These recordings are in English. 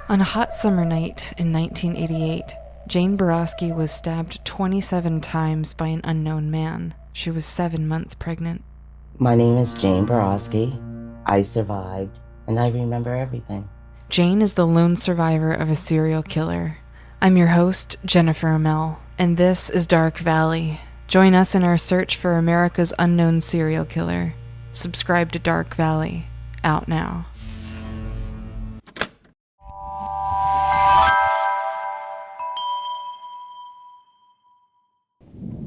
On a hot summer night in 1988, Jane Borowski was stabbed 27 times by an unknown man. She was 7 months pregnant. My name is Jane Borowski. I survived, and I remember everything. Jane is the lone survivor of a serial killer. I'm your host, Jennifer Amell, and this is Dark Valley. Join us in our search for America's unknown serial killer. Subscribe to Dark Valley. Out now.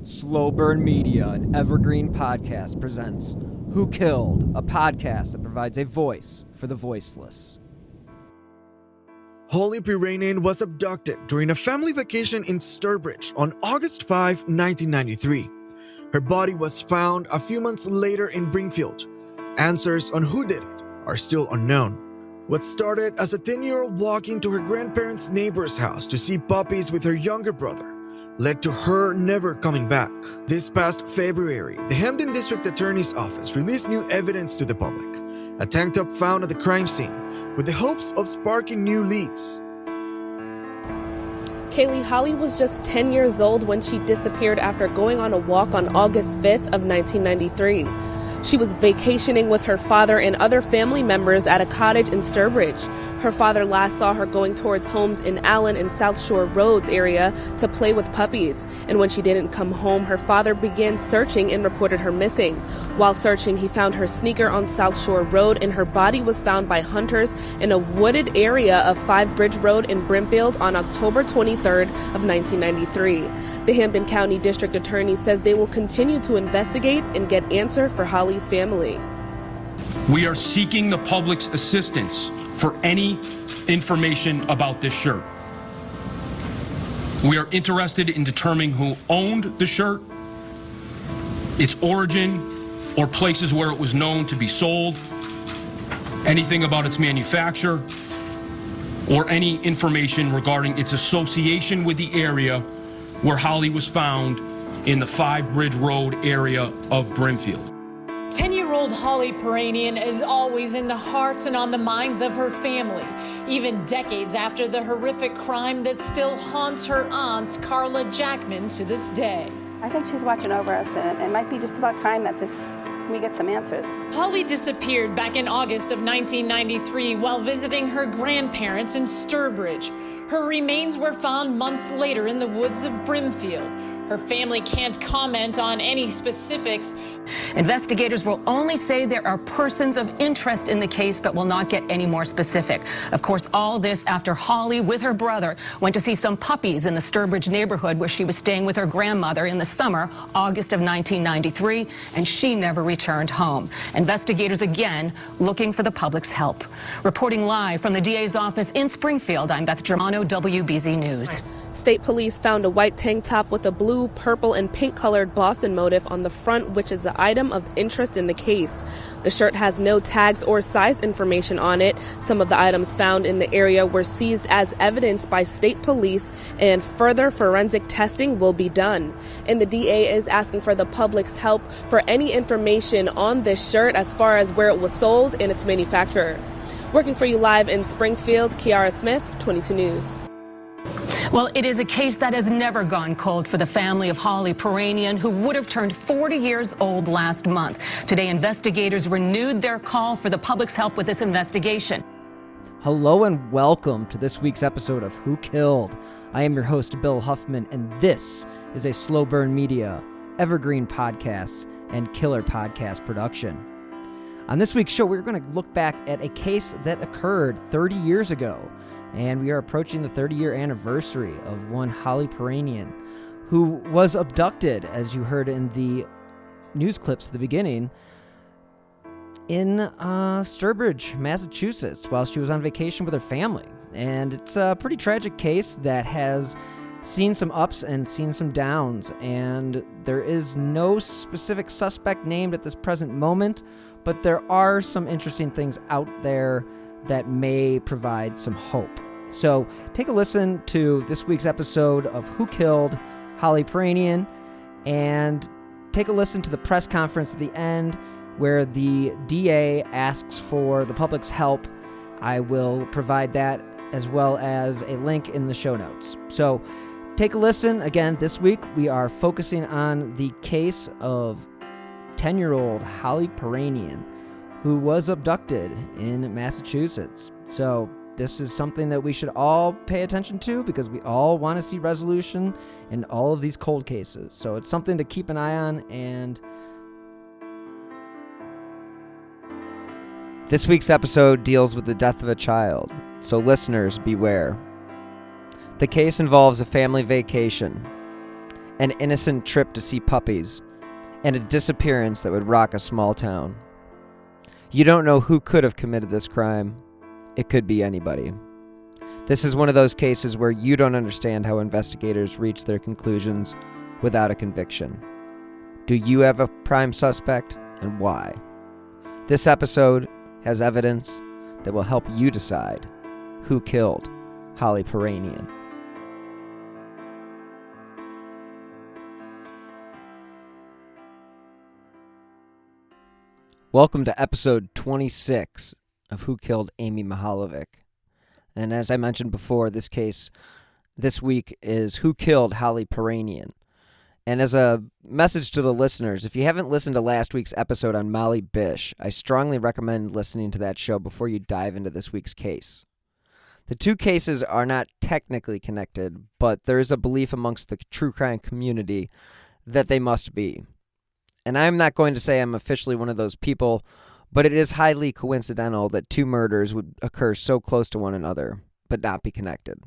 Slow Burn Media, an evergreen podcast, presents Who Killed, a podcast that provides a voice for the voiceless. Holly Piiranian was abducted during a family vacation in Sturbridge on August 5, 1993. Her body was found a few months later in Brimfield. Answers on who did it are still unknown. What started as a 10-year-old walking to her grandparents' neighbor's house to see puppies with her younger brother led to her never coming back. This past February, the Hamden District Attorney's Office released new evidence to the public. A tank top found at the crime scene with the hopes of sparking new leads. Kaylee, Holly was just 10 years old when she disappeared after going on a walk on August 5th of 1993. She was vacationing with her father and other family members at a cottage in Sturbridge. Her father last saw her going towards homes in Allen and South Shore Roads area to play with puppies. And when she didn't come home, her father began searching and reported her missing. While searching, he found her sneaker on South Shore Road, and her body was found by hunters in a wooded area of 5 Bridge Road in Brimfield on October 23rd of 1993. The Hampden County District Attorney says they will continue to investigate and get answer for Holly's family. We are seeking the public's assistance for any information about this shirt. We are interested in determining who owned the shirt, its origin, or places where it was known to be sold, anything about its manufacturer, or any information regarding its association with the area where Holly was found in the 5 Bridge Road area of Brimfield. 10-year-old Holly Piiranian is always in the hearts and on the minds of her family, even decades after the horrific crime that still haunts her aunt, Carla Jackman, to this day. I think she's watching over us, and it might be just about time that we get some answers. Holly disappeared back in August of 1993 while visiting her grandparents in Sturbridge. Her remains were found months later in the woods of Brimfield. Her family can't comment on any specifics. Investigators will only say there are persons of interest in the case, but will not get any more specific. Of course, all this after Holly, with her brother, went to see some puppies in the Sturbridge neighborhood where she was staying with her grandmother in the summer, August of 1993, and she never returned home. Investigators again looking for the public's help. Reporting live from the DA's office in Springfield, I'm Beth Germano, WBZ News. State police found a white tank top with a blue, purple, and pink-colored Boston motif on the front, which is the item of interest in the case. The shirt has no tags or size information on it. Some of the items found in the area were seized as evidence by state police, and further forensic testing will be done. And the DA is asking for the public's help for any information on this shirt as far as where it was sold and its manufacturer. Working for you live in Springfield, Kiara Smith, 22 News. Well, it is a case that has never gone cold for the family of Holly Piiranian, who would have turned 40 years old last month. Today, investigators renewed their call for the public's help with this investigation. Hello and welcome to this week's episode of Who Killed. I am your host, Bill Huffman, and this is a Slow Burn Media, evergreen podcasts, and killer podcast production. On this week's show, we're going to look back at a case that occurred 30 years ago. And we are approaching the 30-year anniversary of one Holly Piiranian, who was abducted, as you heard in the news clips at the beginning, in Sturbridge, Massachusetts, while she was on vacation with her family. And it's a pretty tragic case that has seen some ups and seen some downs, and there is no specific suspect named at this present moment, but there are some interesting things out there that may provide some hope. So take a listen to this week's episode of Who Killed Holly Piiranian, and take a listen to the press conference at the end where the DA asks for the public's help. I will provide that as well as a link in the show notes. So take a listen. Again, this week we are focusing on the case of 10-year-old Holly Piiranian, who was abducted in Massachusetts. So this is something that we should all pay attention to because we all want to see resolution in all of these cold cases. So it's something to keep an eye on. And this week's episode deals with the death of a child, so listeners, beware. The case involves a family vacation, an innocent trip to see puppies, and a disappearance that would rock a small town. You don't know who could have committed this crime. It could be anybody. This is one of those cases where you don't understand how investigators reach their conclusions without a conviction. Do you have a prime suspect, and why? This episode has evidence that will help you decide who killed Holly Piiranian. Welcome to episode 26 of Who Killed Amy Mihalovic. And as I mentioned before, this case this week is Who Killed Holly Piiranian. And as a message to the listeners, if you haven't listened to last week's episode on Molly Bish, I strongly recommend listening to that show before you dive into this week's case. The two cases are not technically connected, but there is a belief amongst the true crime community that they must be. And I'm not going to say I'm officially one of those people, but it is highly coincidental that two murders would occur so close to one another, but not be connected.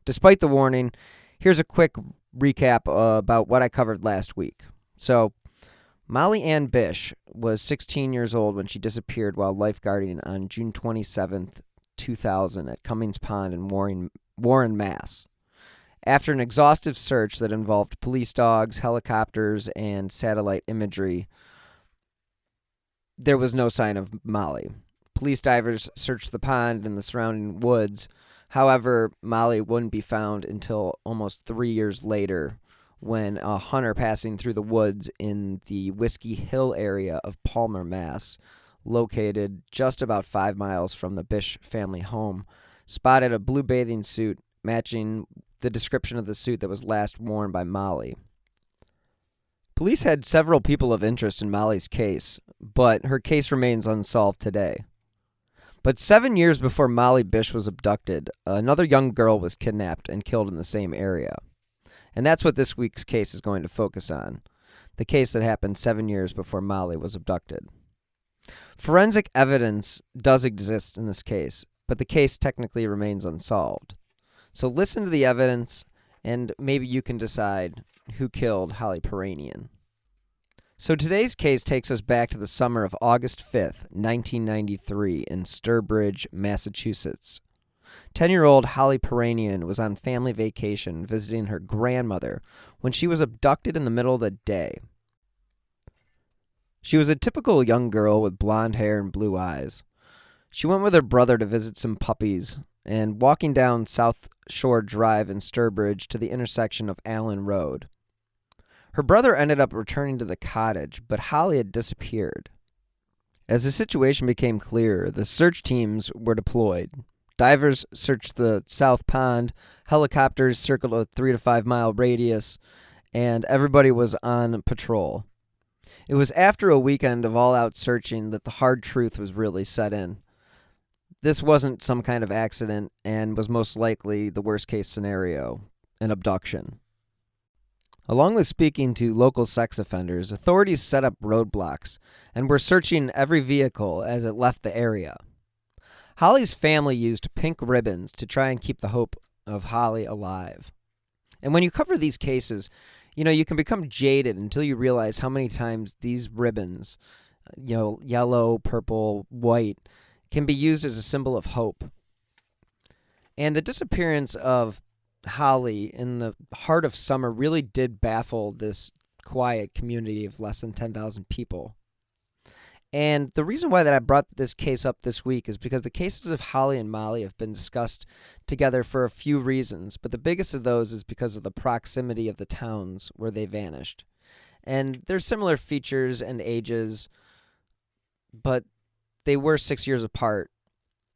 Despite the warning, here's a quick recap about what I covered last week. So, Molly Ann Bish was 16 years old when she disappeared while lifeguarding on June 27th, 2000 at Cummings Pond in Warren, Mass. After an exhaustive search that involved police dogs, helicopters, and satellite imagery, there was no sign of Molly. Police divers searched the pond and the surrounding woods. However, Molly wouldn't be found until almost 3 years later when a hunter passing through the woods in the Whiskey Hill area of Palmer, Mass., located just about 5 miles from the Bish family home, spotted a blue bathing suit matching the description of the suit that was last worn by Molly. Police had several people of interest in Molly's case, but her case remains unsolved today. But 7 years before Molly Bish was abducted, another young girl was kidnapped and killed in the same area. And that's what this week's case is going to focus on, the case that happened 7 years before Molly was abducted. Forensic evidence does exist in this case, but the case technically remains unsolved. So listen to the evidence, and maybe you can decide who killed Holly Piiranian. So today's case takes us back to the summer of August 5th, 1993 in Sturbridge, Massachusetts. 10-year-old Holly Piiranian was on family vacation visiting her grandmother when she was abducted in the middle of the day. She was a typical young girl with blonde hair and blue eyes. She went with her brother to visit some puppies, and walking down South Shore Drive in Sturbridge to the intersection of Allen Road. Her brother ended up returning to the cottage, but Holly had disappeared. As the situation became clear, the search teams were deployed. Divers searched the South Pond, helicopters circled a 3 to 5 mile radius, and everybody was on patrol. It was after a weekend of all-out searching that the hard truth was really set in. This wasn't some kind of accident and was most likely the worst-case scenario, an abduction. Along with speaking to local sex offenders, authorities set up roadblocks and were searching every vehicle as it left the area. Holly's family used pink ribbons to try and keep the hope of Holly alive. And when you cover these cases, you can become jaded until you realize how many times these ribbons, yellow, purple, white, can be used as a symbol of hope. And the disappearance of Holly in the heart of summer really did baffle this quiet community of less than 10,000 people. And the reason why that I brought this case up this week is because the cases of Holly and Molly have been discussed together for a few reasons, but the biggest of those is because of the proximity of the towns where they vanished. And there's similar features and ages, but they were 6 years apart.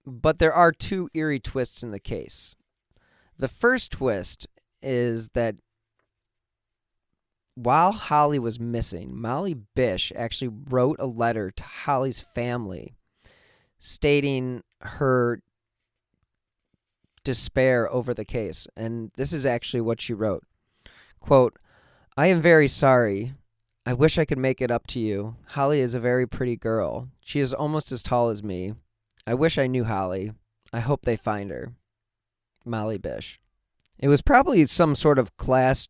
But there are two eerie twists in the case. The first twist is that while Holly was missing, Molly Bish actually wrote a letter to Holly's family stating her despair over the case. And this is actually what she wrote. Quote, "I am very sorry. I wish I could make it up to you. Holly is a very pretty girl. She is almost as tall as me. I wish I knew Holly. I hope they find her. Molly Bish." It was probably some sort of class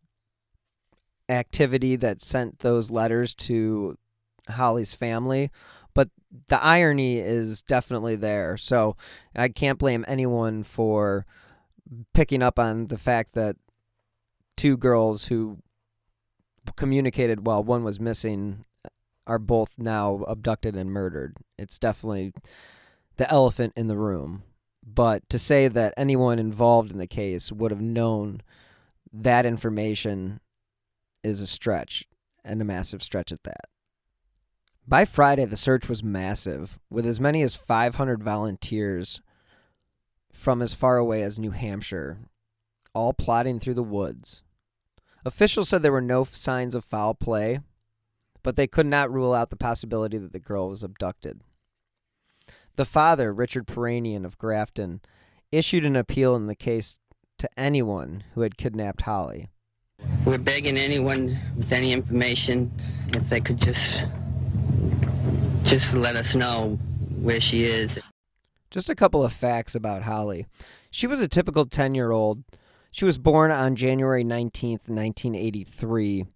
activity that sent those letters to Holly's family, but the irony is definitely there. So I can't blame anyone for picking up on the fact that two girls who communicated while one was missing are both now abducted and murdered. It's definitely the elephant in the room. But to say that anyone involved in the case would have known that information is a stretch, and a massive stretch at that. By Friday, the search was massive, with as many as 500 volunteers from as far away as New Hampshire, all plodding through the woods. Officials said there were no signs of foul play, but they could not rule out the possibility that the girl was abducted. The father, Richard Piiranian of Grafton, issued an appeal in the case to anyone who had kidnapped Holly. We're begging anyone with any information if they could just let us know where she is. Just a couple of facts about Holly. She was a typical 10-year-old. She was born on January 19th, 1983.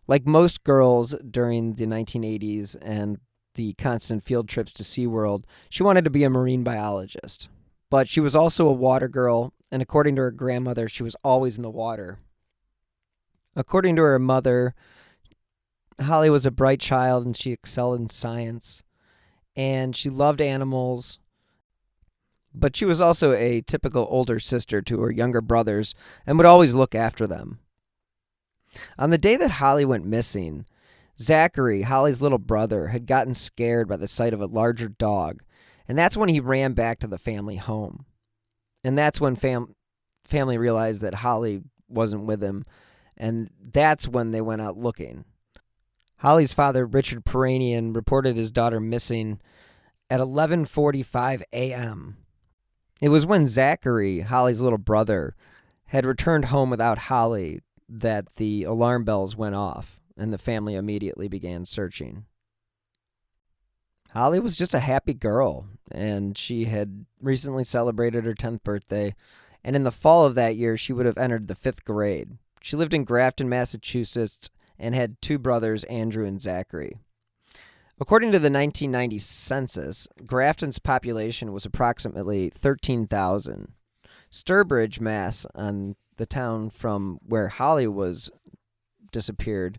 Like most girls during the 1980s and the constant field trips to SeaWorld, she wanted to be a marine biologist. But she was also a water girl, and according to her grandmother, she was always in the water. According to her mother, Holly was a bright child and she excelled in science, and she loved animals, but she was also a typical older sister to her younger brothers and would always look after them. On the day that Holly went missing, Zachary, Holly's little brother, had gotten scared by the sight of a larger dog, and that's when he ran back to the family home. And that's when family realized that Holly wasn't with him, and that's when they went out looking. Holly's father, Richard Piiranian, reported his daughter missing at 11:45 a.m. It was when Zachary, Holly's little brother, had returned home without Holly that the alarm bells went off, and the family immediately began searching. Holly was just a happy girl, and she had recently celebrated her 10th birthday, and in the fall of that year, she would have entered the 5th grade. She lived in Grafton, Massachusetts, and had two brothers, Andrew and Zachary. According to the 1990 census, Grafton's population was approximately 13,000. Sturbridge, Mass., on the town from where Holly was disappeared,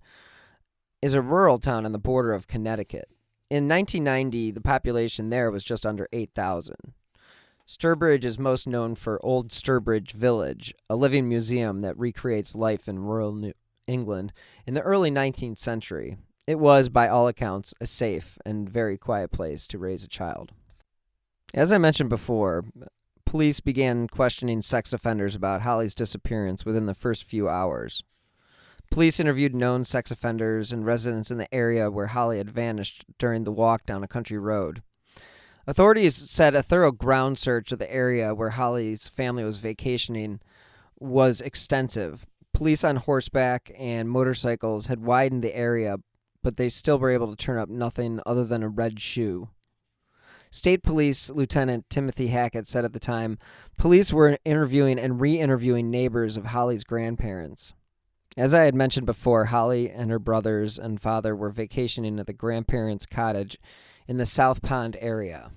is a rural town on the border of Connecticut. In 1990, the population there was just under 8,000. Sturbridge is most known for Old Sturbridge Village, a living museum that recreates life in rural New England in the early 19th century. It was, by all accounts, a safe and very quiet place to raise a child. As I mentioned before, police began questioning sex offenders about Holly's disappearance within the first few hours. Police interviewed known sex offenders and residents in the area where Holly had vanished during the walk down a country road. Authorities said a thorough ground search of the area where Holly's family was vacationing was extensive. Police on horseback and motorcycles had widened the area, but they still were able to turn up nothing other than a red shoe. State Police Lieutenant Timothy Hackett said at the time, police were interviewing and re-interviewing neighbors of Holly's grandparents. As I had mentioned before, Holly and her brothers and father were vacationing at the grandparents' cottage in the South Pond area.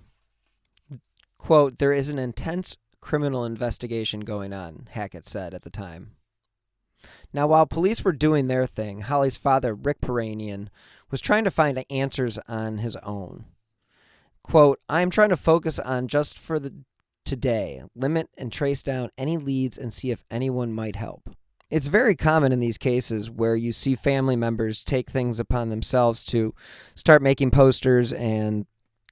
Quote, "There is an intense criminal investigation going on," Hackett said at the time. Now, while police were doing their thing, Holly's father, Rick Piiranian, was trying to find answers on his own. Quote, "I'm trying to focus on just for the today, limit and trace down any leads and see if anyone might help." It's very common in these cases where you see family members take things upon themselves to start making posters and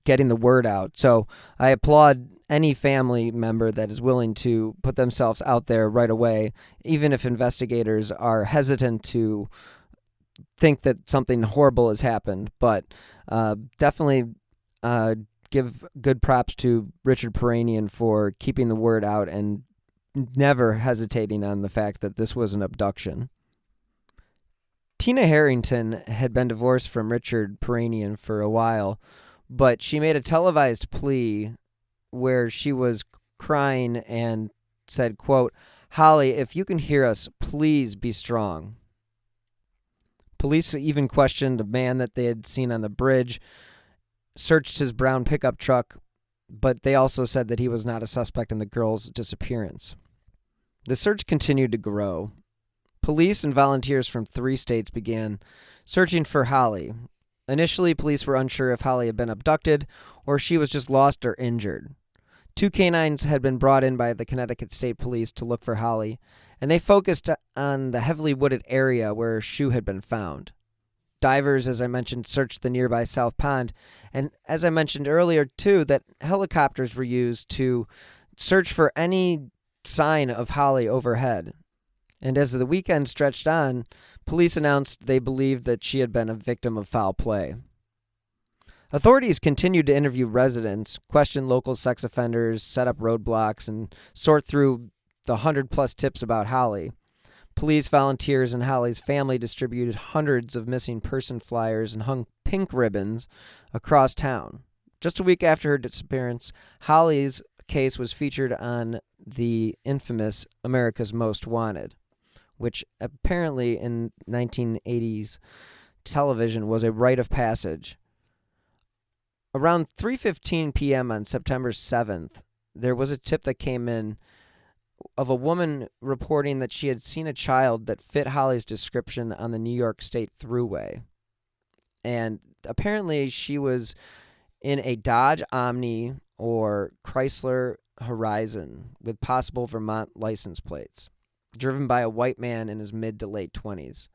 getting the word out. So I applaud any family member that is willing to put themselves out there right away, even if investigators are hesitant to think that something horrible has happened. But definitely give good props to Richard Piiranian for keeping the word out and never hesitating on the fact that this was an abduction. Tina Harrington had been divorced from Richard Piiranian for a while, but she made a televised plea where she was crying and said, quote, "Holly, if you can hear us, please be strong." Police even questioned a man that they had seen on the bridge, searched his brown pickup truck, but they also said that he was not a suspect in the girl's disappearance. The search continued to grow. Police and volunteers from 3 states began searching for Holly. Initially, police were unsure if Holly had been abducted or she was just lost or injured. 2 canines had been brought in by the Connecticut State Police to look for Holly, and they focused on the heavily wooded area where her shoe had been found. Divers, as I mentioned, searched the nearby South Pond, and as I mentioned earlier, too, that helicopters were used to search for any sign of Holly overhead. And as the weekend stretched on, police announced they believed that she had been a victim of foul play. Authorities continued to interview residents, question local sex offenders, set up roadblocks, and sort through the 100-plus tips about Holly. Police, volunteers, and Holly's family distributed hundreds of missing person flyers and hung pink ribbons across town. Just a week after her disappearance, Holly's case was featured on the infamous America's Most Wanted, which apparently in 1980s television was a rite of passage. Around 3:15 p.m. on September 7th, there was a tip that came in of a woman reporting that she had seen a child that fit Holly's description on the New York State Thruway. And apparently she was in a Dodge Omni or Chrysler Horizon with possible Vermont license plates, driven by a white man in his mid to late 20s.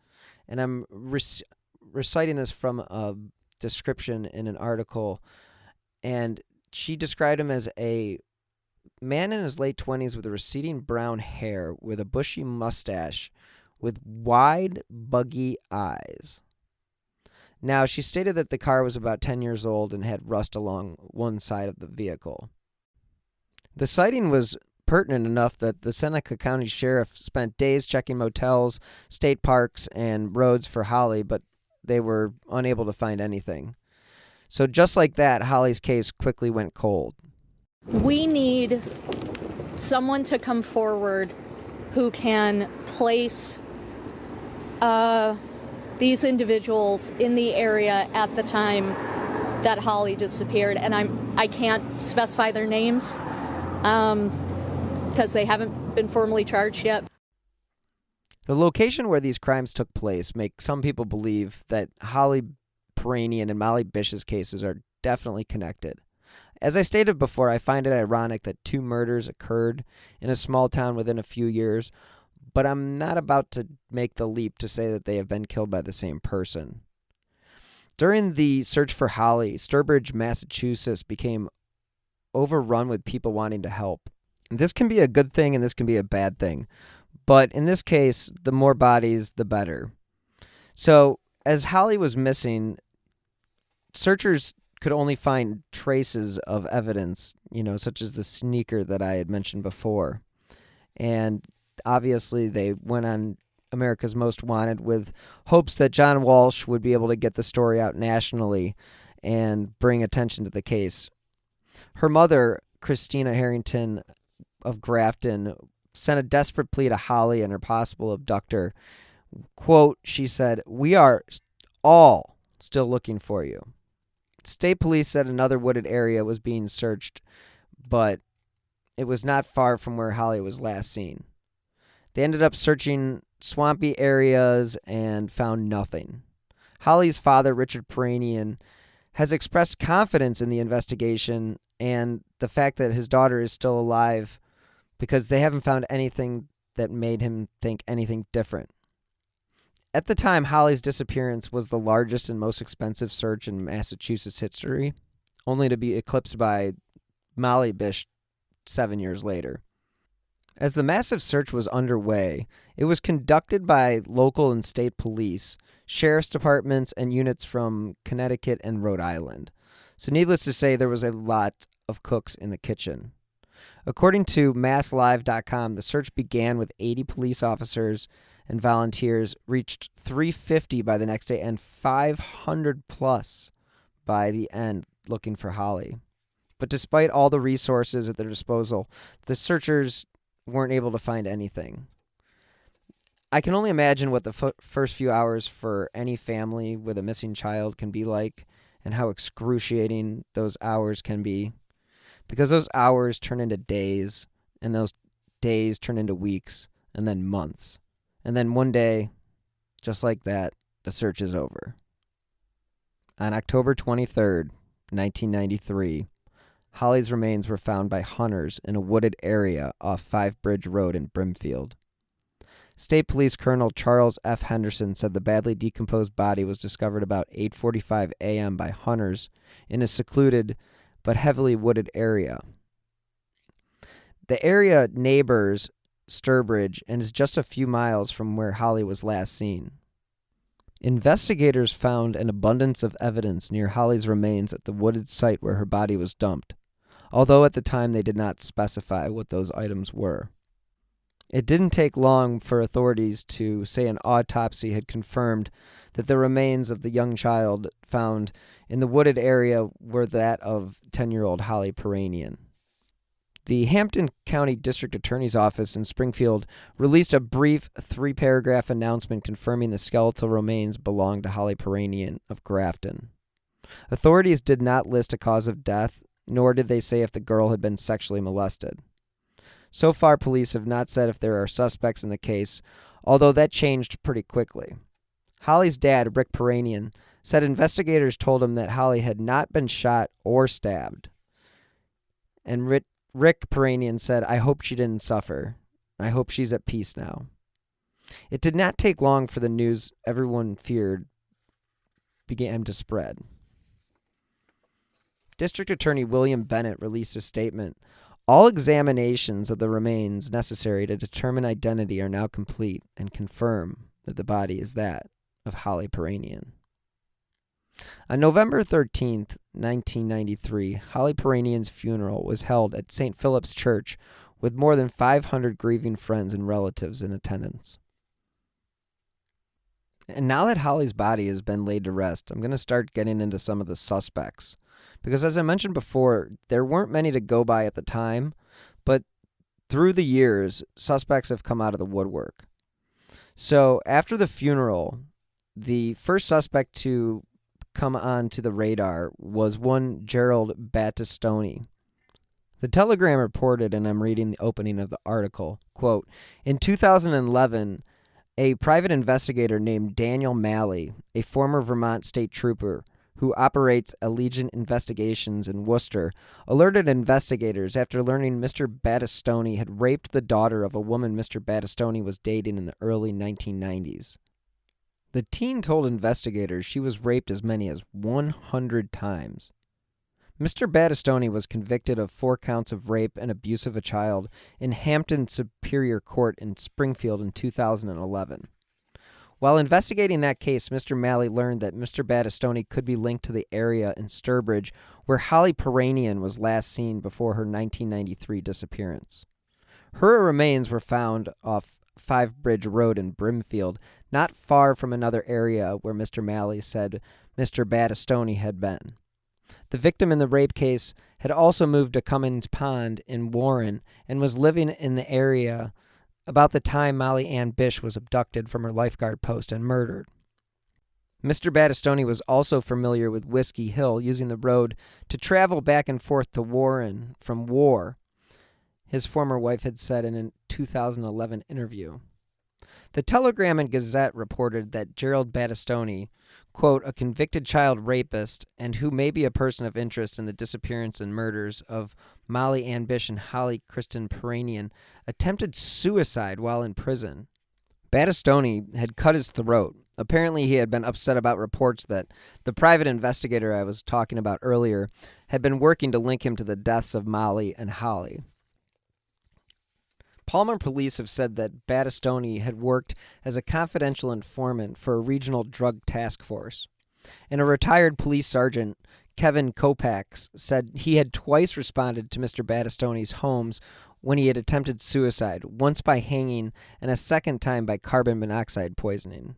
And I'm reciting this from a description in an article, and she described him as a man in his late 20s with a receding brown hair, with a bushy mustache, with wide, buggy eyes. Now, she stated that the car was about 10 years old and had rust along one side of the vehicle. The sighting was pertinent enough that the Seneca County Sheriff spent days checking motels, state parks, and roads for Holly, but they were unable to find anything. So just like that, Holly's case quickly went cold. We need someone to come forward who can place these individuals in the area at the time that Holly disappeared. And I can't specify their names because they haven't been formally charged yet. The location where these crimes took place make some people believe that Holly Piiranian and Molly Bish's cases are definitely connected. As I stated before, I find it ironic that 2 murders occurred in a small town within a few years, but I'm not about to make the leap to say that they have been killed by the same person. During the search for Holly, Sturbridge, Massachusetts became overrun with people wanting to help. This can be a good thing and this can be a bad thing, but in this case, the more bodies, the better. So, as Holly was missing, searchers could only find traces of evidence, such as the sneaker that I had mentioned before. And obviously they went on America's Most Wanted with hopes that John Walsh would be able to get the story out nationally and bring attention to the case. Her mother, Christina Harrington of Grafton, sent a desperate plea to Holly and her possible abductor. Quote, she said, "We are all still looking for you." State police said another wooded area was being searched, but it was not far from where Holly was last seen. They ended up searching swampy areas and found nothing. Holly's father, Richard Piiranian, has expressed confidence in the investigation and the fact that his daughter is still alive because they haven't found anything that made him think anything different. At the time, Holly's disappearance was the largest and most expensive search in Massachusetts history. only to be eclipsed by Molly Bish 7 years later. As the massive search was underway, it was conducted by local and state police, sheriff's departments, and units from Connecticut and Rhode Island. So needless to say, there was a lot of cooks in the kitchen. According to MassLive.com, the search began with 80 police officers and volunteers, reached 350 by the next day, and 500 plus by the end looking for Holly. But despite all the resources at their disposal, the searchers weren't able to find anything. I can only imagine what the first few hours for any family with a missing child can be like, and how excruciating those hours can be, because those hours turn into days, and those days turn into weeks, and then months. And then one day, just like that, the search is over. On October 23rd, 1993, Holly's remains were found by hunters in a wooded area off Five Bridge Road in Brimfield. State Police Colonel Charles F. Henderson said the badly decomposed body was discovered about 8:45 a.m. by hunters in a secluded but heavily wooded area. The area neighbors Sturbridge and is just a few miles from where Holly was last seen. Investigators found an abundance of evidence near Holly's remains at the wooded site where her body was dumped, although at the time they did not specify what those items were. It didn't take long for authorities to say an autopsy had confirmed that the remains of the young child found in the wooded area were that of 10-year-old Holly Piiranian. The Hampton County District Attorney's Office in Springfield released a brief 3-paragraph announcement confirming the skeletal remains belonged to Holly Piiranian of Grafton. Authorities did not list a cause of death, nor did they say if the girl had been sexually molested. So far, police have not said if there are suspects in the case, although that changed pretty quickly. Holly's dad, Rick Piiranian, said investigators told him that Holly had not been shot or stabbed. And Rick Piiranian said, "I hope she didn't suffer. I hope she's at peace now." It did not take long for the news everyone feared began to spread. District Attorney William Bennett released a statement. All examinations of the remains necessary to determine identity are now complete and confirm that the body is that of Holly Piiranian. On November 13th, 1993, Holly Piiranian's funeral was held at St. Philip's Church with more than 500 grieving friends and relatives in attendance. And now that Holly's body has been laid to rest, I'm going to start getting into some of the suspects. Because as I mentioned before, there weren't many to go by at the time, but through the years, suspects have come out of the woodwork. So after the funeral, the first suspect to come onto the radar was one Gerald Battistoni. The Telegram reported, and I'm reading the opening of the article, quote, "In 2011, a private investigator named Daniel Malley, a former Vermont state trooper who operates Allegiant Investigations in Worcester, alerted investigators after learning Mr. Battistoni had raped the daughter of a woman Mr. Battistoni was dating in the early 1990s. The teen told investigators she was raped as many as 100 times. Mr. Battistoni was convicted of 4 counts of rape and abuse of a child in Hampton Superior Court in Springfield in 2011. While investigating that case, Mr. Malley learned that Mr. Battistoni could be linked to the area in Sturbridge where Holly Piiranian was last seen before her 1993 disappearance. Her remains were found off Five Bridge Road in Brimfield, not far from another area where Mr. Malley said Mr. Battistoni had been. The victim in the rape case had also moved to Cummins Pond in Warren and was living in the area about the time Molly Ann Bish was abducted from her lifeguard post and murdered. Mr. Battistoni was also familiar with Whiskey Hill, using the road to travel back and forth to Warren from War, his former wife had said in a 2011 interview. The Telegram and Gazette reported that Gerald Battistoni, quote, "a convicted child rapist and who may be a person of interest in the disappearance and murders of Molly Ann Bish and Holly Kristen Piiranian, attempted suicide while in prison. Battistoni had cut his throat, Apparently, he had been upset about reports that the private investigator I was talking about earlier had been working to link him to the deaths of Molly and Holly. Palmer police have said that Battistoni had worked as a confidential informant for a regional drug task force. And a retired police sergeant, Kevin Kopax, said he had twice responded to Mr. Battistoni's homes when he had attempted suicide, once by hanging and a second time by carbon monoxide poisoning.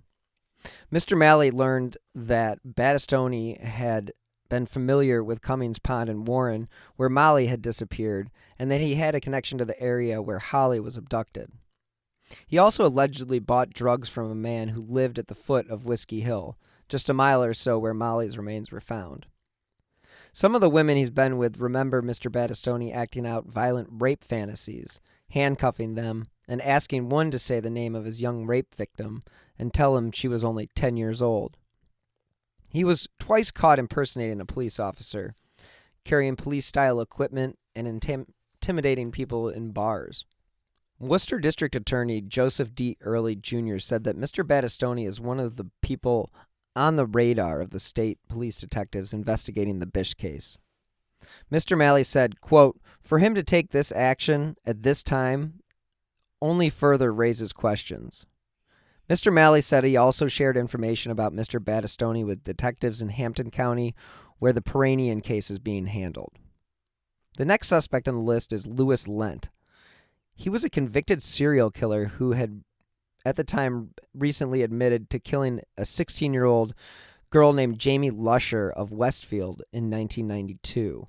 Mr. Malley learned that Battistoni had been familiar with Cummings Pond and Warren, where Molly had disappeared, and that he had a connection to the area where Holly was abducted. He also allegedly bought drugs from a man who lived at the foot of Whiskey Hill, just a mile or so where Molly's remains were found. Some of the women he's been with remember Mr. Battistoni acting out violent rape fantasies, handcuffing them, and asking one to say the name of his young rape victim and tell him she was only 10 years old. He was twice caught impersonating a police officer, carrying police-style equipment and intimidating people in bars. Worcester District Attorney Joseph D. Early Jr. said that Mr. Battistoni is one of the people on the radar of the state police detectives investigating the Bish case. Mr. Malley said, quote, "For him to take this action at this time only further raises questions." Mr. Malley said he also shared information about Mr. Battistoni with detectives in Hampton County, where the Piiranien case is being handled. The next suspect on the list is Louis Lent. He was a convicted serial killer who had, at the time, recently admitted to killing a 16-year-old girl named Jamie Lusher of Westfield in 1992.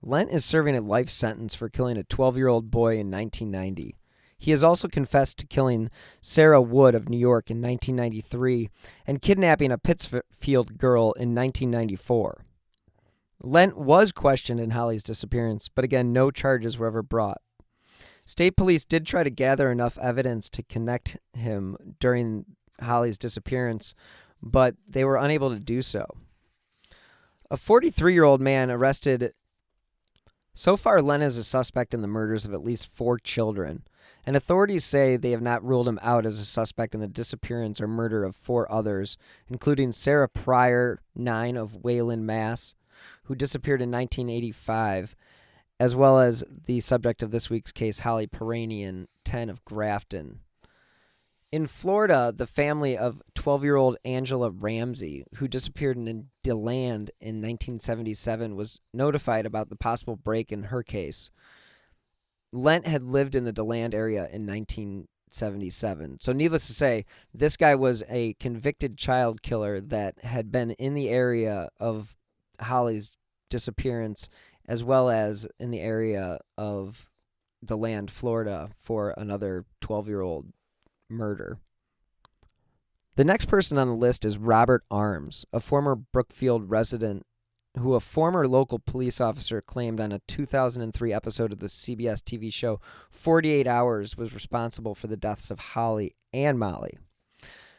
Lent is serving a life sentence for killing a 12-year-old boy in 1990. He has also confessed to killing Sarah Wood of New York in 1993 and kidnapping a Pittsfield girl in 1994. Lent was questioned in Holly's disappearance, but again, no charges were ever brought. State police did try to gather enough evidence to connect him during Holly's disappearance, but they were unable to do so. A 43-year-old man arrested. So far, Lent is a suspect in the murders of at least 4 children, and authorities say they have not ruled him out as a suspect in the disappearance or murder of 4 others, including Sarah Pryor, 9, of Wayland, Mass., who disappeared in 1985, as well as the subject of this week's case, Holly Piiranian, 10, of Grafton. In Florida, the family of 12-year-old Angela Ramsey, who disappeared in DeLand in 1977, was notified about the possible break in her case. Lent had lived in the DeLand area in 1977. So needless to say, this guy was a convicted child killer that had been in the area of Holly's disappearance, as well as in the area of DeLand, Florida, for another 12-year-old murder. The next person on the list is Robert Arms, a former Brookfield resident who a former local police officer claimed on a 2003 episode of the CBS TV show 48 Hours was responsible for the deaths of Holly and Molly.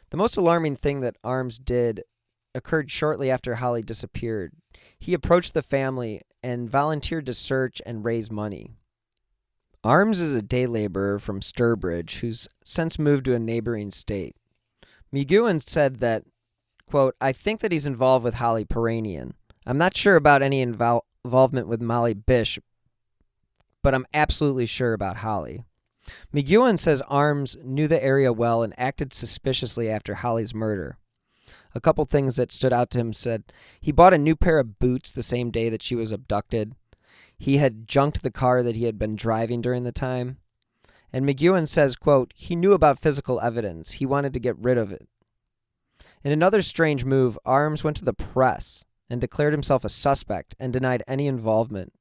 The most alarming thing that Arms did occurred shortly after Holly disappeared. He approached the family and volunteered to search and raise money. Arms is a day laborer from Sturbridge who's since moved to a neighboring state. McGowan said that, quote, "I think that he's involved with Holly Piiranian. I'm not sure about any involvement with Molly Bish, but I'm absolutely sure about Holly." McGowan says Arms knew the area well and acted suspiciously after Holly's murder. A couple things that stood out to him said he bought a new pair of boots the same day that she was abducted. He had junked the car that he had been driving during the time. And McGowan says, quote, "He knew about physical evidence. He wanted to get rid of it." In another strange move, Arms went to the press and declared himself a suspect and denied any involvement.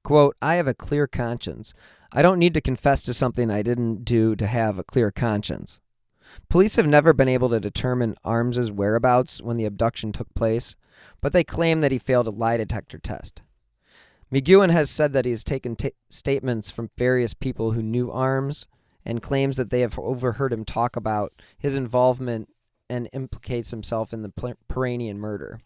Quote, "I have a clear conscience. I don't need to confess to something I didn't do to have a clear conscience." Police have never been able to determine Arms's whereabouts when the abduction took place, but they claim that he failed a lie detector test. McGowan has said that he has taken statements from various people who knew Arms and claims that they have overheard him talk about his involvement and implicates himself in the Piiranian murder.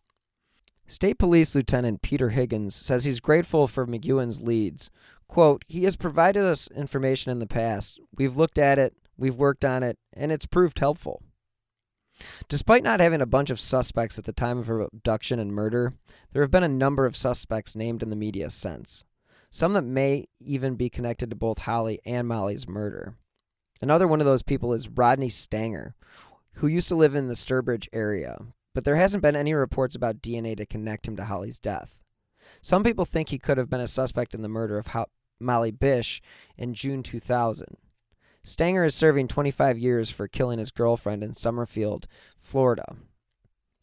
State Police Lieutenant Peter Higgins says he's grateful for McGowan's leads. Quote, "He has provided us information in the past. We've looked at it, we've worked on it, and it's proved helpful." Despite not having a bunch of suspects at the time of her abduction and murder, there have been a number of suspects named in the media since, some that may even be connected to both Holly and Molly's murder. Another one of those people is Rodney Stanger, who used to live in the Sturbridge area, but there hasn't been any reports about DNA to connect him to Holly's death. Some people think he could have been a suspect in the murder of Molly Bish in June 2000. Stanger is serving 25 years for killing his girlfriend in Summerfield, Florida.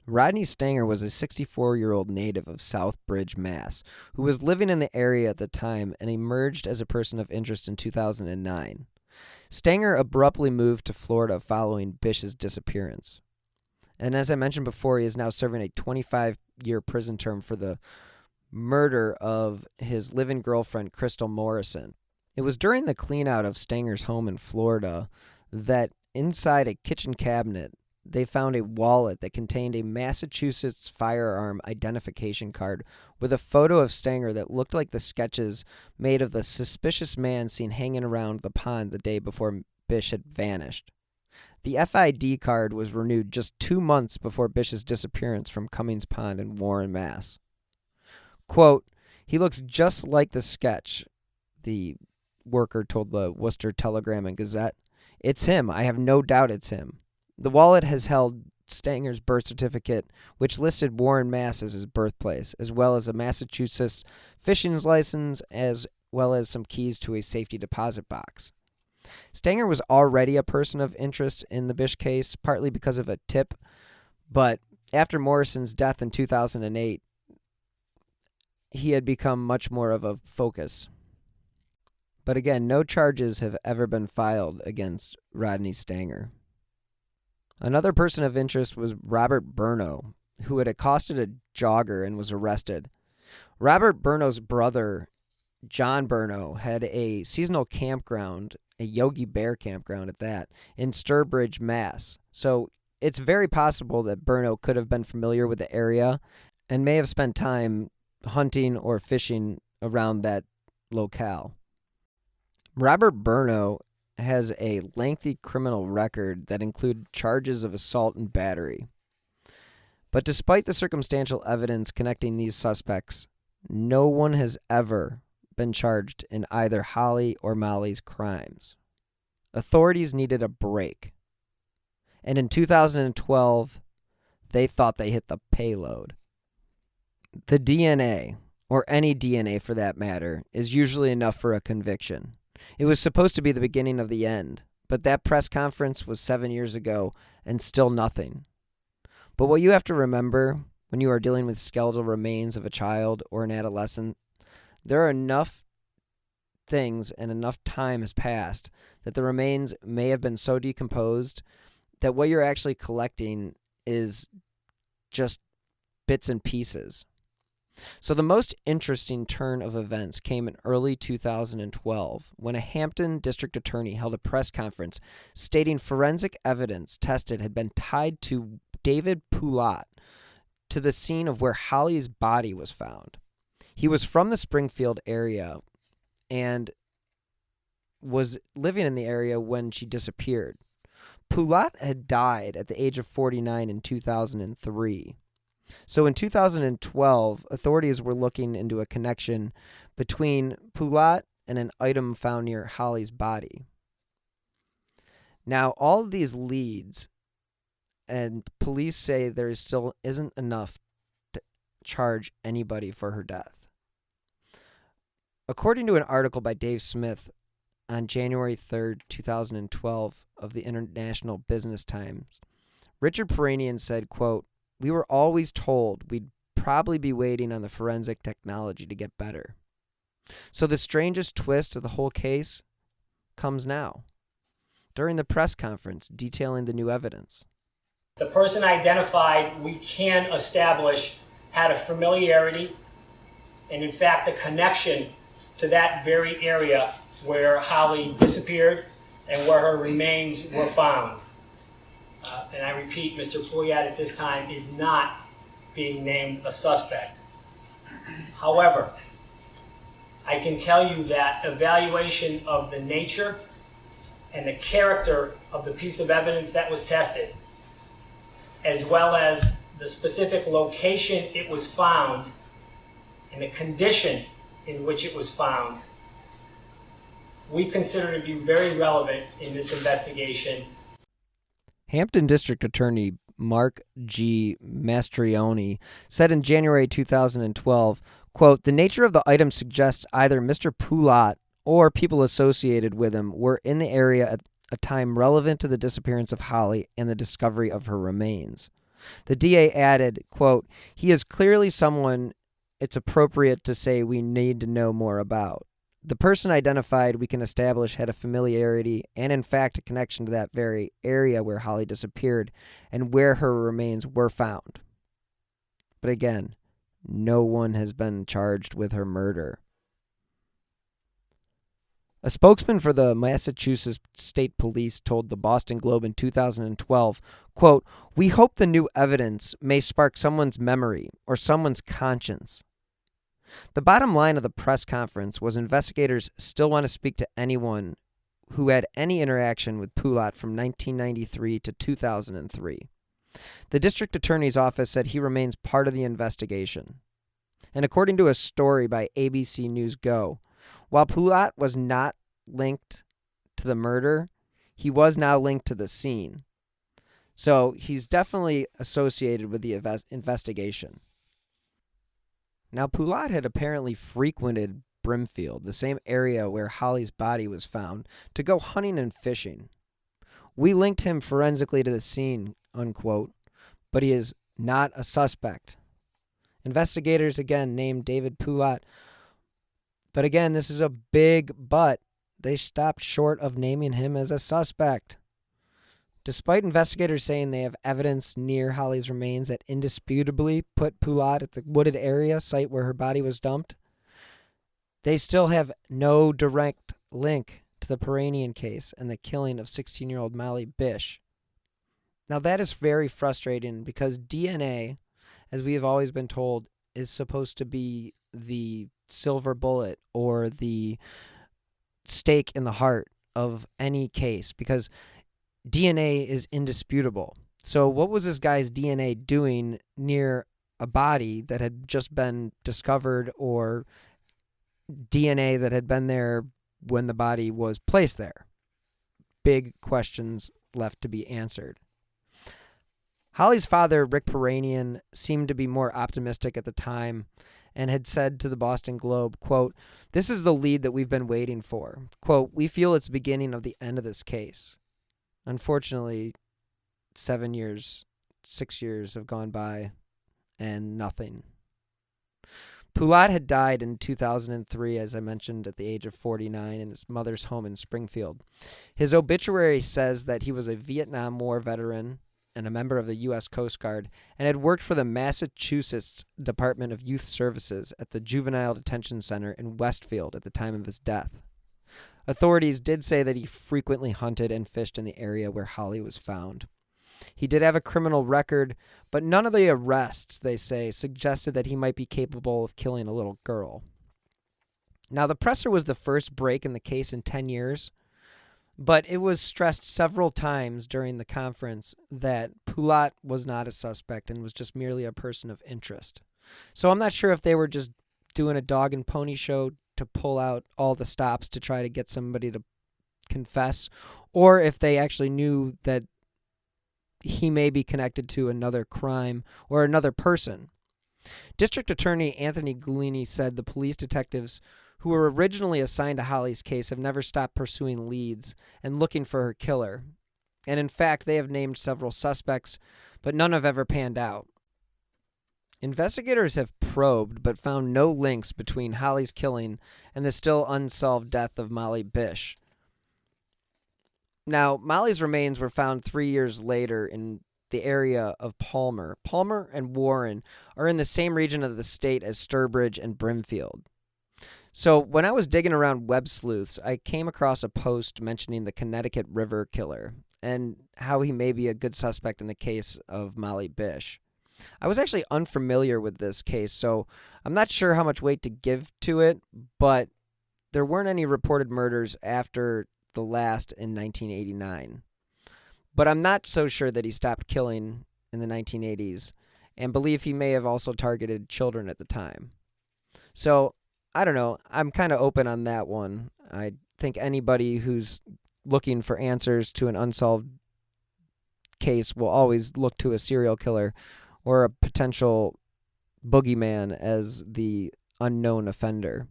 Rodney Stanger was a 64-year-old native of Southbridge, Mass., who was living in the area at the time and emerged as a person of interest in 2009. Stanger abruptly moved to Florida following Bish's disappearance. And as I mentioned before, he is now serving a 25-year prison term for the murder of his live-in girlfriend, Crystal Morrison. It was during the clean-out of Stanger's home in Florida that inside a kitchen cabinet, they found a wallet that contained a Massachusetts firearm identification card with a photo of Stanger that looked like the sketches made of the suspicious man seen hanging around the pond the day before Bish had vanished. The FID card was renewed just 2 months before Bish's disappearance from Cummings Pond in Warren, Mass. Quote, "He looks just like the sketch," the worker told the Worcester Telegram and Gazette. "It's him. I have no doubt it's him." The wallet has held Stanger's birth certificate, which listed Warren, Mass. as his birthplace, as well as a Massachusetts fishing license, as well as some keys to a safety deposit box. Stanger was already a person of interest in the Bish case, partly because of a tip, but after Morrison's death in 2008, he had become much more of a focus. But again, no charges have ever been filed against Rodney Stanger. Another person of interest was Robert Burno, who had accosted a jogger and was arrested. Robert Burno's brother, John Burno, had a seasonal campground, a Yogi Bear campground at that, in Sturbridge, Mass. So it's very possible that Burno could have been familiar with the area and may have spent time hunting or fishing around that locale. Robert Burno has a lengthy criminal record that included charges of assault and battery. But despite the circumstantial evidence connecting these suspects, no one has ever been charged in either Holly or Molly's crimes. Authorities needed a break. And in 2012, they thought they hit the payload. The DNA, or any DNA for that matter, is usually enough for a conviction. It was supposed to be the beginning of the end, but that press conference was 7 years ago and still nothing. But what you have to remember when you are dealing with skeletal remains of a child or an adolescent, there are enough things and enough time has passed that the remains may have been so decomposed that what you're actually collecting is just bits and pieces. So the most interesting turn of events came in early 2012 when a Hampton district attorney held a press conference stating forensic evidence tested had been tied to David Poulat to the scene of where Holly's body was found. He was from the Springfield area and was living in the area when she disappeared. Poulat had died at the age of 49 in 2003. So in 2012, authorities were looking into a connection between Poulat and an item found near Holly's body. Now, all of these leads, and police say there still isn't enough to charge anybody for her death. According to an article by Dave Smith on January 3rd, 2012 of the International Business Times, Richard Piiranian said, quote, "We were always told we'd probably be waiting on the forensic technology to get better. So the strangest twist of the whole case comes now, during the press conference detailing the new evidence. The person identified, we can establish, had a familiarity and in fact a connection to that very area where Holly disappeared and where her remains were found. And I repeat, Mr. Poulat at this time is not being named a suspect. However, I can tell you that evaluation of the nature and the character of the piece of evidence that was tested as well as the specific location it was found and the condition in which it was found, we consider to be very relevant in this investigation. Hampton District Attorney Mark G. Mastrioni said in January 2012, quote, "The nature of the item suggests either Mr. Poulat or people associated with him were in the area at a time relevant to the disappearance of Holly and the discovery of her remains." The DA added, quote, "He is clearly someone it's appropriate to say we need to know more about. The person identified we can establish had a familiarity and in fact a connection to that very area where Holly disappeared and where her remains were found. But again, no one has been charged with her murder." A spokesman for the Massachusetts State Police told the Boston Globe in 2012, quote, "We hope the new evidence may spark someone's memory or someone's conscience." The bottom line of the press conference was investigators still want to speak to anyone who had any interaction with Poulat from 1993 to 2003. The district attorney's office said he remains part of the investigation. And according to a story by ABC News Go, while Poulat was not linked to the murder, he was now linked to the scene. So he's definitely associated with the investigation. Now, Poulat had apparently frequented Brimfield, the same area where Holly's body was found, to go hunting and fishing. "We linked him forensically to the scene," unquote, but he is not a suspect. Investigators again named David Poulat, but again, this is a big but. They stopped short of naming him as a suspect. Despite investigators saying they have evidence near Holly's remains that indisputably put Poulat at the wooded area site where her body was dumped, they still have no direct link to the Piiranian case and the killing of 16-year-old Molly Bish. Now that is very frustrating because DNA, as we have always been told, is supposed to be the silver bullet or the stake in the heart of any case because DNA is indisputable. So what was this guy's DNA doing near a body that had just been discovered or DNA that had been there when the body was placed there? Big questions left to be answered. Holly's father, Rick Piiranian, seemed to be more optimistic at the time and had said to the Boston Globe, quote, "This is the lead that we've been waiting for. Quote, we feel it's the beginning of the end of this case." Unfortunately, 6 years have gone by and nothing. Poulat had died in 2003, as I mentioned, at the age of 49 in his mother's home in Springfield. His obituary says that he was a Vietnam War veteran and a member of the U.S. Coast Guard and had worked for the Massachusetts Department of Youth Services at the Juvenile Detention Center in Westfield at the time of his death. Authorities did say that he frequently hunted and fished in the area where Holly was found. He did have a criminal record, but none of the arrests, they say, suggested that he might be capable of killing a little girl. Now, the presser was the first break in the case in 10 years, but it was stressed several times during the conference that Poulat was not a suspect and was just merely a person of interest. So I'm not sure if they were just doing a dog and pony show to pull out all the stops to try to get somebody to confess, or if they actually knew that he may be connected to another crime or another person. District Attorney Anthony Guglini said the police detectives who were originally assigned to Holly's case have never stopped pursuing leads and looking for her killer. And in fact, they have named several suspects, but none have ever panned out. Investigators have probed but found no links between Holly's killing and the still unsolved death of Molly Bish. Now, Molly's remains were found 3 years later in the area of Palmer. Palmer and Warren are in the same region of the state as Sturbridge and Brimfield. So when I was digging around web sleuths, I came across a post mentioning the Connecticut River killer and how he may be a good suspect in the case of Molly Bish. I was actually unfamiliar with this case, so I'm not sure how much weight to give to it, but there weren't any reported murders after the last in 1989. But I'm not so sure that he stopped killing in the 1980s and believe he may have also targeted children at the time. So, I don't know. I'm kind of open on that one. I think anybody who's looking for answers to an unsolved case will always look to a serial killer or a potential boogeyman as the unknown offender.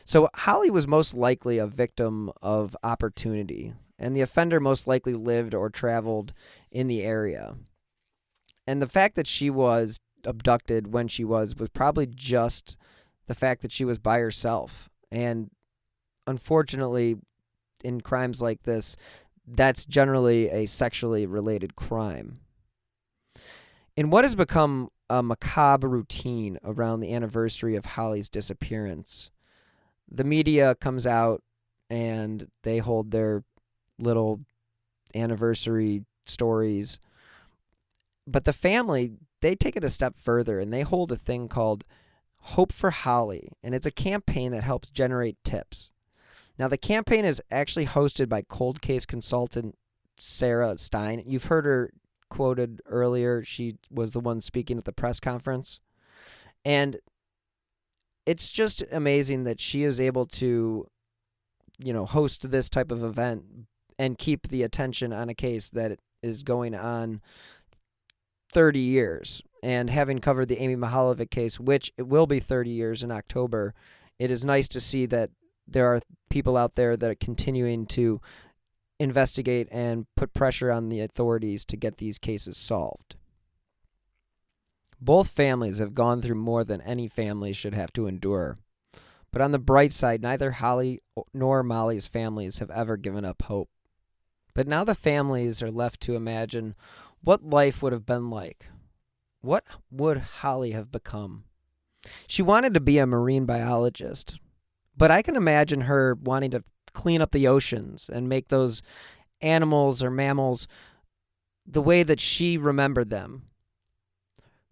So Holly was most likely a victim of opportunity, and the offender most likely lived or traveled in the area. And the fact that she was abducted when she was probably just the fact that she was by herself. And unfortunately, in crimes like this, that's generally a sexually related crime. In what has become a macabre routine around the anniversary of Holly's disappearance, the media comes out and they hold their little anniversary stories. But the family, they take it a step further and they hold a thing called Hope for Holly. And it's a campaign that helps generate tips. Now, the campaign is actually hosted by cold case consultant Sarah Stein. You've heard her quoted earlier. She was the one speaking at the press conference. And it's just amazing that she is able to, host this type of event and keep the attention on a case that is going on 30 years. And having covered the Amy Mihaljevic case, which it will be 30 years in October, it is nice to see that there are people out there that are continuing to investigate and put pressure on the authorities to get these cases solved. Both families have gone through more than any family should have to endure. But on the bright side, neither Holly nor Molly's families have ever given up hope. But now the families are left to imagine what life would have been like. What would Holly have become? She wanted to be a marine biologist, but I can imagine her wanting to clean up the oceans and make those animals or mammals the way that she remembered them.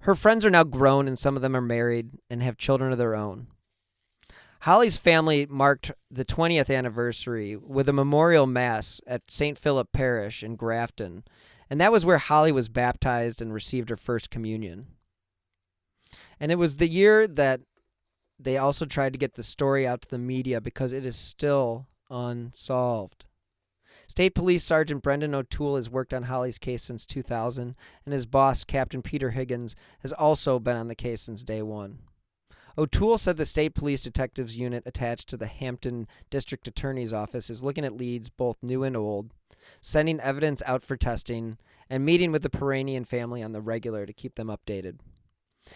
Her friends are now grown and some of them are married and have children of their own. Holly's family marked the 20th anniversary with a memorial mass at St. Philip Parish in Grafton, and that was where Holly was baptized and received her first communion. And it was the year that they also tried to get the story out to the media because it is still unsolved. State Police Sergeant Brendan O'Toole has worked on Holly's case since 2000, and his boss, Captain Peter Higgins, has also been on the case since day one. O'Toole said the State Police Detectives Unit attached to the Hampton District Attorney's Office is looking at leads both new and old, sending evidence out for testing, and meeting with the Piiranian family on the regular to keep them updated.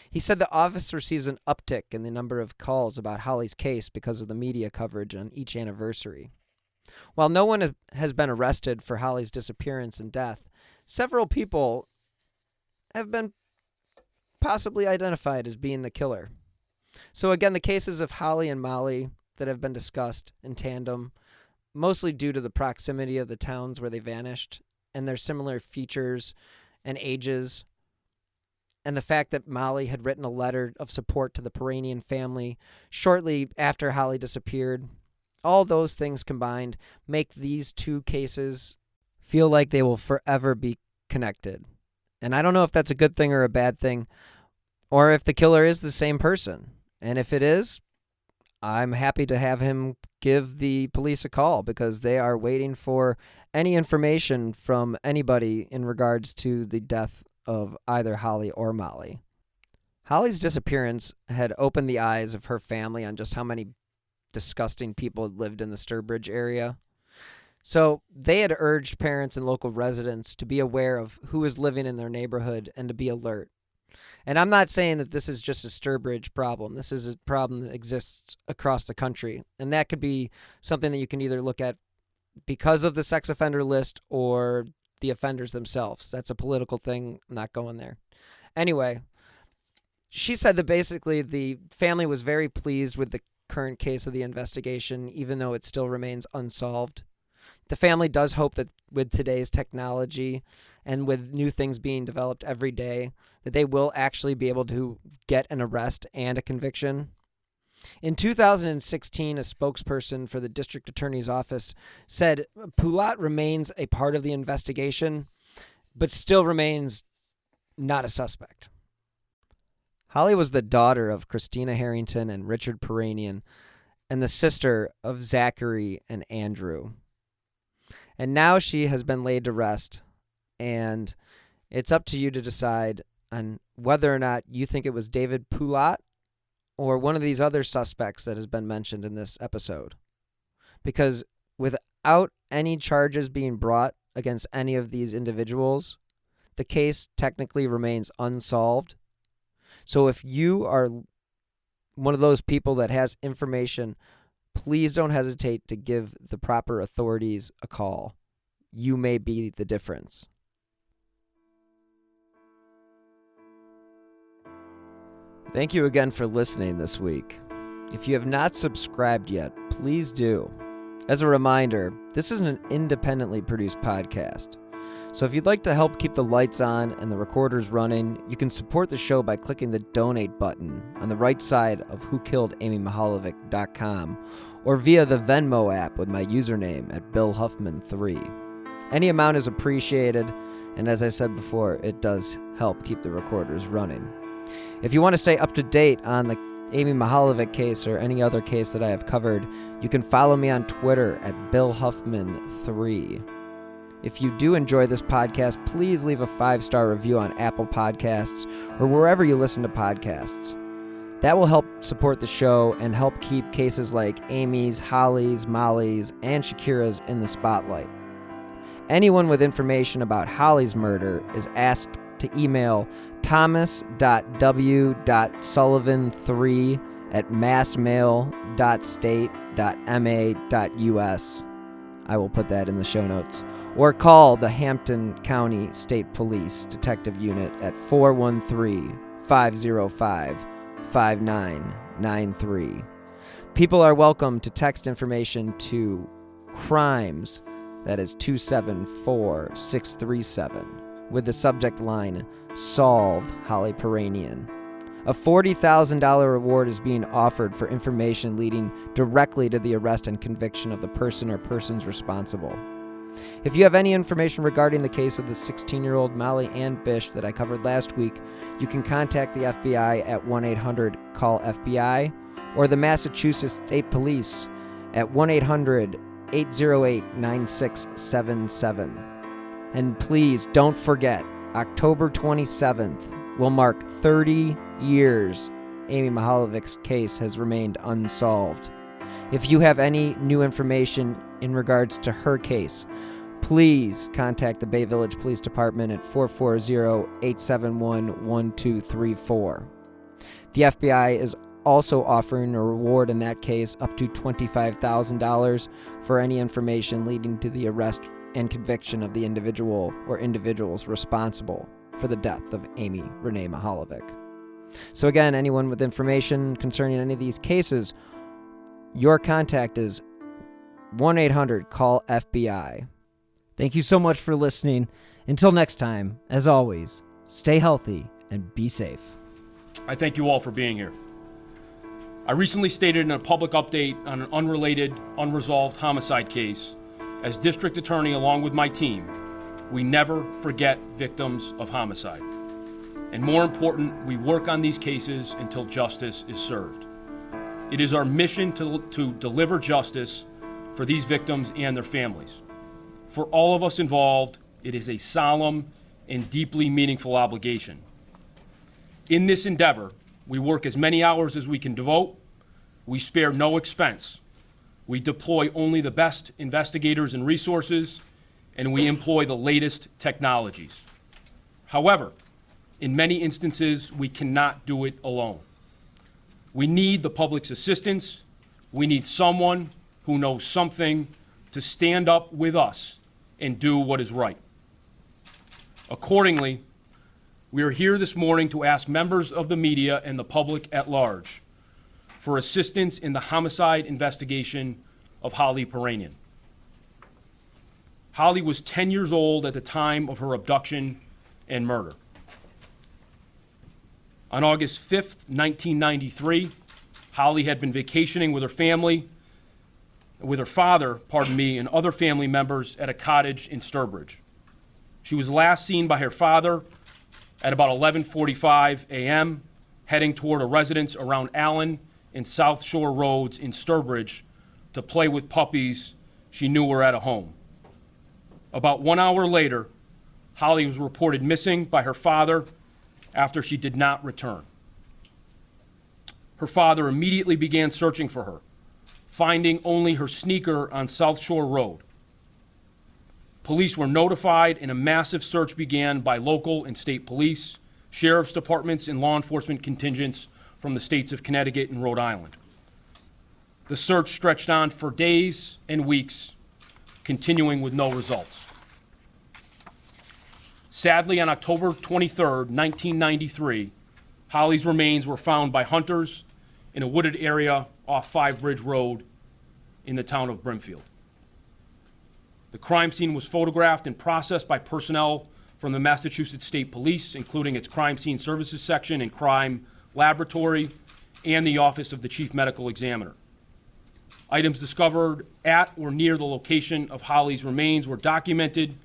He said the office receives an uptick in the number of calls about Holly's case because of the media coverage on each anniversary. While no one has been arrested for Holly's disappearance and death, several people have been possibly identified as being the killer. So again, the cases of Holly and Molly that have been discussed in tandem, mostly due to the proximity of the towns where they vanished and their similar features and ages, and the fact that Molly had written a letter of support to the Piiranian family shortly after Holly disappeared. All those things combined make these two cases feel like they will forever be connected. And I don't know if that's a good thing or a bad thing, or if the killer is the same person. And if it is, I'm happy to have him give the police a call because they are waiting for any information from anybody in regards to the death of either Holly or Molly. Holly's disappearance had opened the eyes of her family on just how many disgusting people had lived in the Sturbridge area. So they had urged parents and local residents to be aware of who is living in their neighborhood and to be alert. And I'm not saying that this is just a Sturbridge problem. This is a problem that exists across the country. And that could be something that you can either look at because of the sex offender list or the offenders themselves. That's a political thing. I'm not going there. Anyway, she said that basically the family was very pleased with the current case of the investigation, even though it still remains unsolved. The family does hope that with today's technology and with new things being developed every day, that they will actually be able to get an arrest and a conviction. In 2016, a spokesperson for the district attorney's office said Poulat remains a part of the investigation, but still remains not a suspect. Holly was the daughter of Christina Harrington and Richard Piiranian and the sister of Zachary and Andrew. And now she has been laid to rest, and it's up to you to decide on whether or not you think it was David Poulat or one of these other suspects that has been mentioned in this episode. Because without any charges being brought against any of these individuals, the case technically remains unsolved. So if you are one of those people that has information, please don't hesitate to give the proper authorities a call. You may be the difference. Thank you again for listening this week. If you have not subscribed yet, please do. As a reminder, this is an independently produced podcast. So if you'd like to help keep the lights on and the recorders running, you can support the show by clicking the donate button on the right side of whokilledamymihalovic.com or via the Venmo app with my username at BillHuffman3. Any amount is appreciated, and as I said before, it does help keep the recorders running. If you want to stay up to date on the Amy Mihaljevic case or any other case that I have covered, you can follow me on Twitter at BillHuffman3. If you do enjoy this podcast, please leave a 5-star review on Apple Podcasts or wherever you listen to podcasts. That will help support the show and help keep cases like Amy's, Holly's, Molly's, and Shakira's in the spotlight. Anyone with information about Holly's murder is asked to email thomas.w.sullivan3@massmail.state.ma.us. I will put that in the show notes. Or call the Hampton County State Police Detective Unit at 413-505-5993. People are welcome to text information to crimes, that is 274-637, with the subject line, Solve Holly Piiranian. A $40,000 reward is being offered for information leading directly to the arrest and conviction of the person or persons responsible. If you have any information regarding the case of the 16-year-old Molly Ann Bish that I covered last week, you can contact the FBI at 1-800-CALL-FBI or the Massachusetts State Police at 1-800-808-9677. And please don't forget, October 27th will mark 30 years Amy Mihaljevic's case has remained unsolved. If you have any new information in regards to her case, please contact the Bay Village Police Department at 440-871-1234. The FBI is also offering a reward in that case up to $25,000 for any information leading to the arrest and conviction of the individual or individuals responsible for the death of Amy Renee Mihaljevic. So again, anyone with information concerning any of these cases, your contact is 1-800-CALL-FBI. Thank you so much for listening. Until next time, as always, stay healthy and be safe. I thank you all for being here. I recently stated in a public update on an unrelated, unresolved homicide case, as district attorney along with my team, we never forget victims of homicide. And more important, we work on these cases until justice is served. It is our mission to deliver justice for these victims and their families. For all of us involved, it is a solemn and deeply meaningful obligation. In this endeavor, we work as many hours as we can devote. We spare no expense. We deploy only the best investigators and resources, and we employ the latest technologies. However, in many instances, we cannot do it alone. We need the public's assistance. We need someone who knows something to stand up with us and do what is right. Accordingly, we are here this morning to ask members of the media and the public at large for assistance in the homicide investigation of Holly Piiranian. Holly was 10 years old at the time of her abduction and murder. On August 5th, 1993, Holly had been vacationing with her family, with her father, and other family members at a cottage in Sturbridge. She was last seen by her father at about 11:45 a.m., heading toward a residence around Allen and South Shore Roads in Sturbridge to play with puppies she knew were at a home. About 1 hour later, Holly was reported missing by her father after she did not return. Her father immediately began searching for her, finding only her sneaker on South Shore Road. Police were notified and a massive search began by local and state police, sheriff's departments, and law enforcement contingents from the states of Connecticut and Rhode Island. The search stretched on for days and weeks, continuing with no results. Sadly, on October 23rd, 1993, Holly's remains were found by hunters in a wooded area off Five Bridge Road in the town of Brimfield. The crime scene was photographed and processed by personnel from the Massachusetts State Police, including its Crime Scene Services Section and Crime Laboratory, and the Office of the Chief Medical Examiner. Items discovered at or near the location of Holly's remains were documented,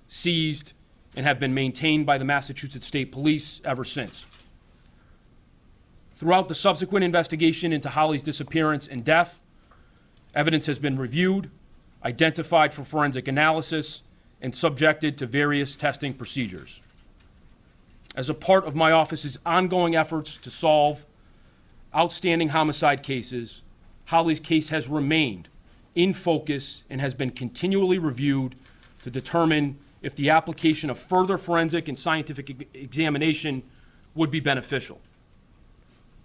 seized, and have been maintained by the Massachusetts State Police ever since. Throughout the subsequent investigation into Holly's disappearance and death, evidence has been reviewed, identified for forensic analysis, and subjected to various testing procedures. As a part of my office's ongoing efforts to solve outstanding homicide cases, Holly's case has remained in focus and has been continually reviewed to determine if the application of further forensic and scientific examination would be beneficial.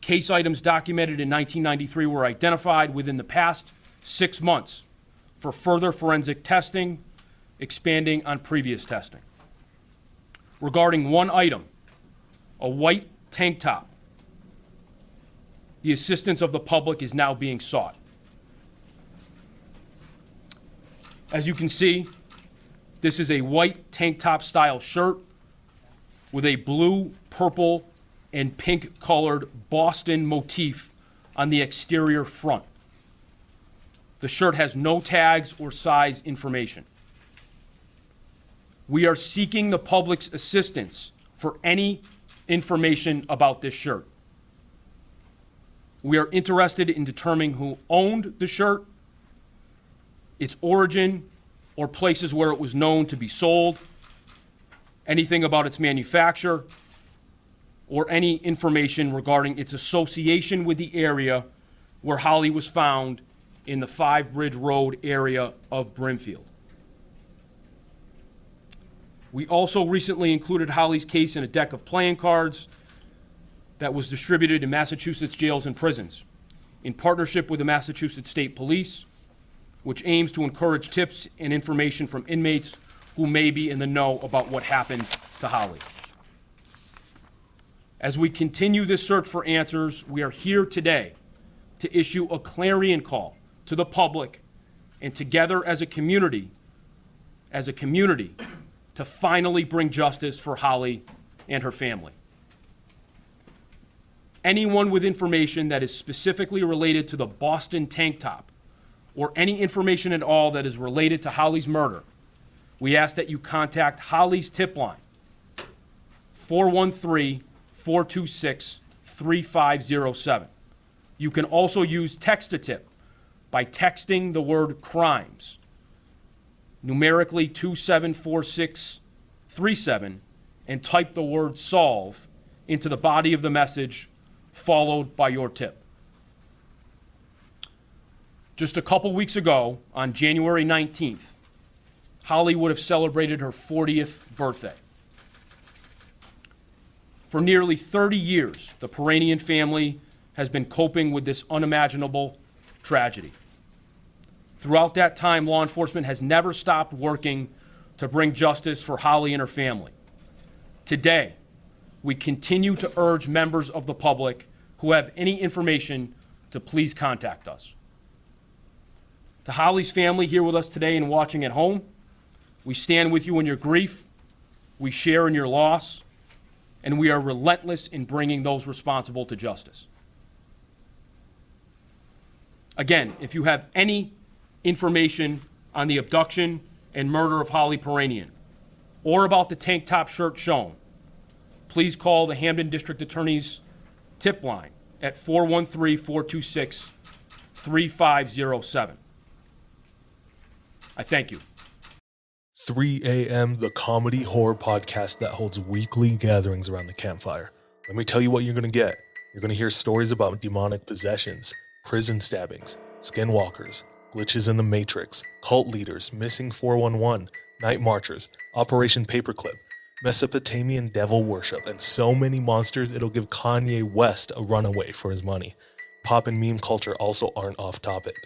Case items documented in 1993 were identified within the past 6 months for further forensic testing, expanding on previous testing. Regarding one item, a white tank top, the assistance of the public is now being sought. As you can see, this is a white tank top style shirt with a blue, purple, and pink colored Boston motif on the exterior front. The shirt has no tags or size information. We are seeking the public's assistance for any information about this shirt. We are interested in determining who owned the shirt, its origin, or places where it was known to be sold, anything about its manufacture, or any information regarding its association with the area where Holly was found in the Five Bridge Road area of Brimfield. We also recently included Holly's case in a deck of playing cards that was distributed in Massachusetts jails and prisons in partnership with the Massachusetts State Police, which aims to encourage tips and information from inmates who may be in the know about what happened to Holly. As we continue this search for answers, we are here today to issue a clarion call to the public and together as a community, to finally bring justice for Holly and her family. Anyone with information that is specifically related to the Boston tank top or any information at all that is related to Holly's murder, we ask that you contact Holly's tip line, 413-426-3507. You can also use text-to-tip by texting the word crimes, numerically 274637, and type the word solve into the body of the message, followed by your tip. Just a couple weeks ago, on January 19th, Holly would have celebrated her 40th birthday. For nearly 30 years, the Piiranian family has been coping with this unimaginable tragedy. Throughout that time, law enforcement has never stopped working to bring justice for Holly and her family. Today, we continue to urge members of the public who have any information to please contact us. To Holly's family here with us today and watching at home, we stand with you in your grief, we share in your loss, and we are relentless in bringing those responsible to justice. Again, if you have any information on the abduction and murder of Holly Piiranian or about the tank top shirt shown, please call the Hamden District Attorney's tip line at 413-426-3507. I thank you. 3 a.m., the comedy horror podcast that holds weekly gatherings around the campfire. Let me tell you what you're going to get. You're going to hear stories about demonic possessions, prison stabbings, skinwalkers, glitches in the Matrix, cult leaders, missing 411, night marchers, Operation Paperclip, Mesopotamian devil worship, and so many monsters it'll give Kanye West a runaway for his money. Pop and meme culture also aren't off topic.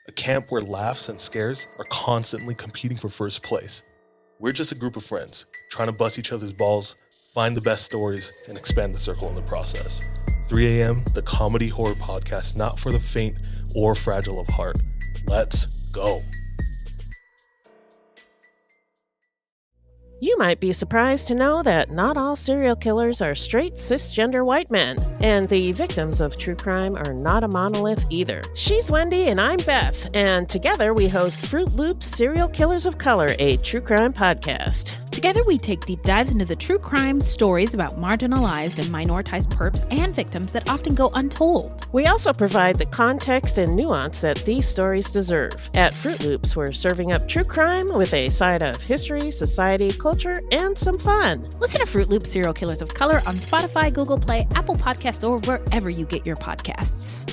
A camp where laughs and scares are constantly competing for first place. We're just a group of friends, trying to bust each other's balls, find the best stories, and expand the circle in the process. 3 a.m., the comedy horror podcast not for the faint or fragile of heart. Let's go. You might be surprised to know that not all serial killers are straight cisgender white men, and the victims of true crime are not a monolith either. She's Wendy and I'm Beth, and together we host Fruit Loops Serial Killers of Color, a true crime podcast. Together we take deep dives into the true crime stories about marginalized and minoritized perps and victims that often go untold. We also provide the context and nuance that these stories deserve. At Fruit Loops, we're serving up true crime with a side of history, society, culture, and some fun. Listen to Fruit Loops Serial Killers of Color on Spotify, Google Play, Apple Podcasts, or wherever you get your podcasts.